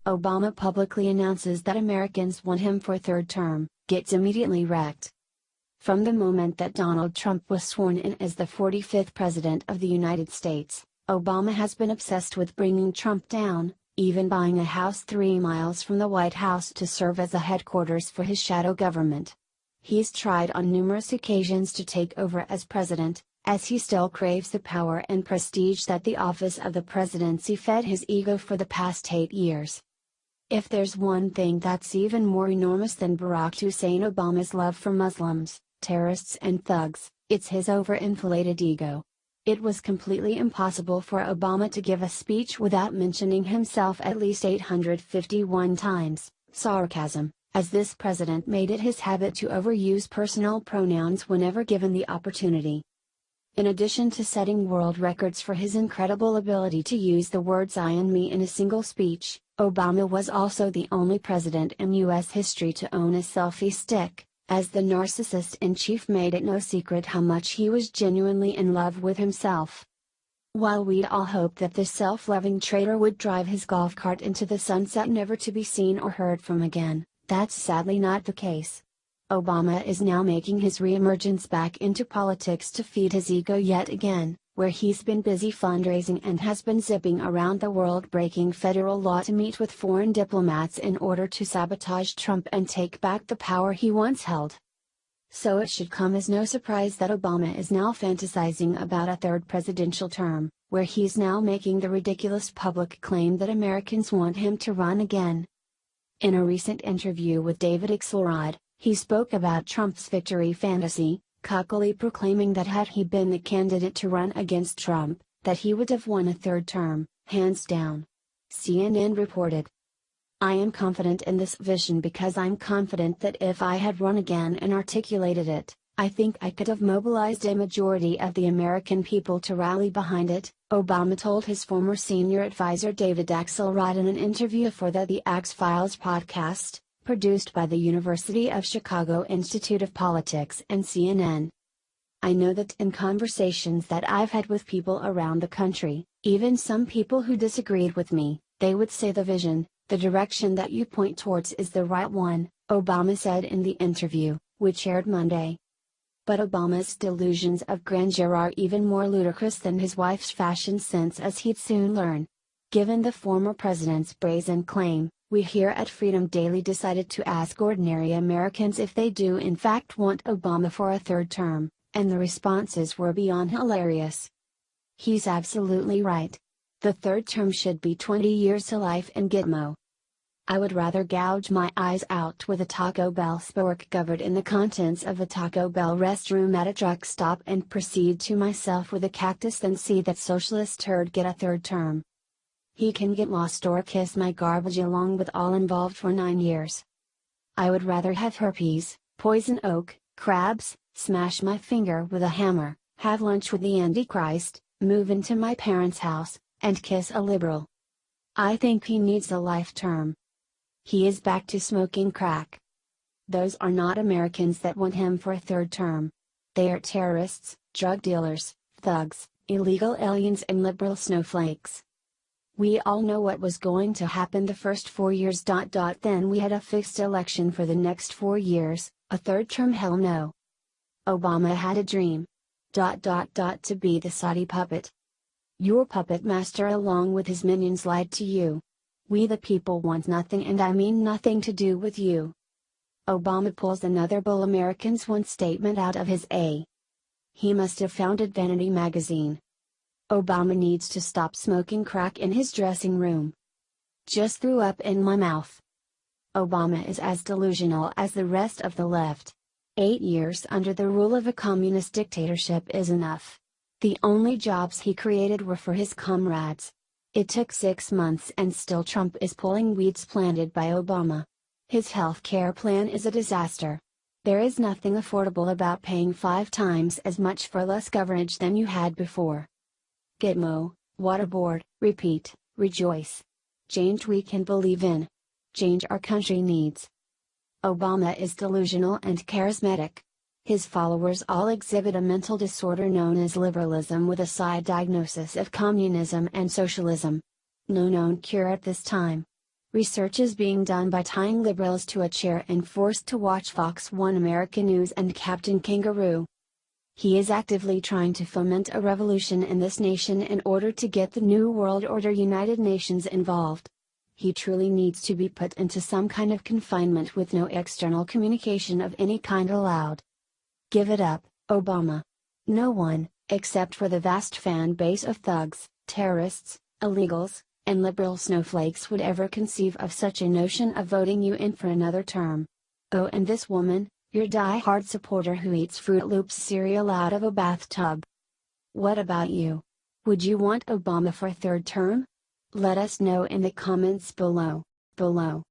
Obama publicly announces that Americans want him for a third term, gets immediately wrecked. From the moment that Donald Trump was sworn in as the 45th President of the United States, Obama has been obsessed with bringing Trump down, even buying a house 3 miles from the White House to serve as a headquarters for his shadow government. He's tried on numerous occasions to take over as president, as he still craves the power and prestige that the office of the presidency fed his ego for the past 8 years. If there's one thing that's even more enormous than Barack Hussein Obama's love for Muslims, terrorists and thugs, it's his overinflated ego. It was completely impossible for Obama to give a speech without mentioning himself at least 851 times, sarcasm, as this president made it his habit to overuse personal pronouns whenever given the opportunity. In addition to setting world records for his incredible ability to use the words I and me in a single speech, Obama was also the only president in U.S. history to own a selfie stick, as the narcissist-in-chief made it no secret how much he was genuinely in love with himself. While we'd all hoped that this self-loving traitor would drive his golf cart into the sunset never to be seen or heard from again, that's sadly not the case. Obama is now making his re-emergence back into politics to feed his ego yet again, where he's been busy fundraising and has been zipping around the world breaking federal law to meet with foreign diplomats in order to sabotage Trump and take back the power he once held. So it should come as no surprise that Obama is now fantasizing about a third presidential term, where he's now making the ridiculous public claim that Americans want him to run again. In a recent interview with David Axelrod, he spoke about Trump's victory fantasy, cockily proclaiming that had he been the candidate to run against Trump, that he would have won a third term, hands down. CNN reported. I am confident in this vision because I'm confident that if I had run again and articulated it, I think I could have mobilized a majority of the American people to rally behind it, Obama told his former senior advisor David Axelrod in an interview for the Axe-Files podcast, produced by the University of Chicago Institute of Politics and CNN. I know that in conversations that I've had with people around the country, even some people who disagreed with me, they would say the vision, the direction that you point towards is the right one, Obama said in the interview, which aired Monday. But Obama's delusions of grandeur are even more ludicrous than his wife's fashion sense, as he'd soon learn. Given the former president's brazen claim, we here at Freedom Daily decided to ask ordinary Americans if they do in fact want Obama for a third term, and the responses were beyond hilarious. He's absolutely right. The third term should be 20 years to life in Gitmo. I would rather gouge my eyes out with a Taco Bell spork covered in the contents of a Taco Bell restroom at a truck stop and proceed to myself with a cactus than see that socialist turd get a third term. He can get lost or kiss my garbage along with all involved for 9 years. I would rather have herpes, poison oak, crabs, smash my finger with a hammer, have lunch with the Antichrist, move into my parents' house, and kiss a liberal. I think he needs a life term. He is back to smoking crack. Those are not Americans that want him for a third term. They are terrorists, drug dealers, thugs, illegal aliens and liberal snowflakes. We all know what was going to happen the first 4 years. Then we had a fixed election for the next 4 years, a third term, hell no. Obama had a dream. To be the Saudi puppet. Your puppet master along with his minions lied to you. We the people want nothing, and I mean nothing, to do with you. Obama pulls another bull Americans want statement out of his A. He must have founded Vanity magazine. Obama needs to stop smoking crack in his dressing room. Just threw up in my mouth. Obama is as delusional as the rest of the left. 8 years under the rule of a communist dictatorship is enough. The only jobs he created were for his comrades. It took 6 months and still Trump is pulling weeds planted by Obama. His health care plan is a disaster. There is nothing affordable about paying 5 times as much for less coverage than you had before. Gitmo, waterboard, repeat, rejoice. Change we can believe in. Change our country needs. Obama is delusional and charismatic. His followers all exhibit a mental disorder known as liberalism with a side diagnosis of communism and socialism. No known cure at this time. Research is being done by tying liberals to a chair and forced to watch Fox 1 American News and Captain Kangaroo. He is actively trying to foment a revolution in this nation in order to get the New World Order United Nations involved. He truly needs to be put into some kind of confinement with no external communication of any kind allowed. Give it up, Obama. No one, except for the vast fan base of thugs, terrorists, illegals, and liberal snowflakes would ever conceive of such a notion of voting you in for another term. Oh, and this woman, your die-hard supporter who eats Fruit Loops cereal out of a bathtub. What about you? Would you want Obama for a third term? Let us know in the comments below.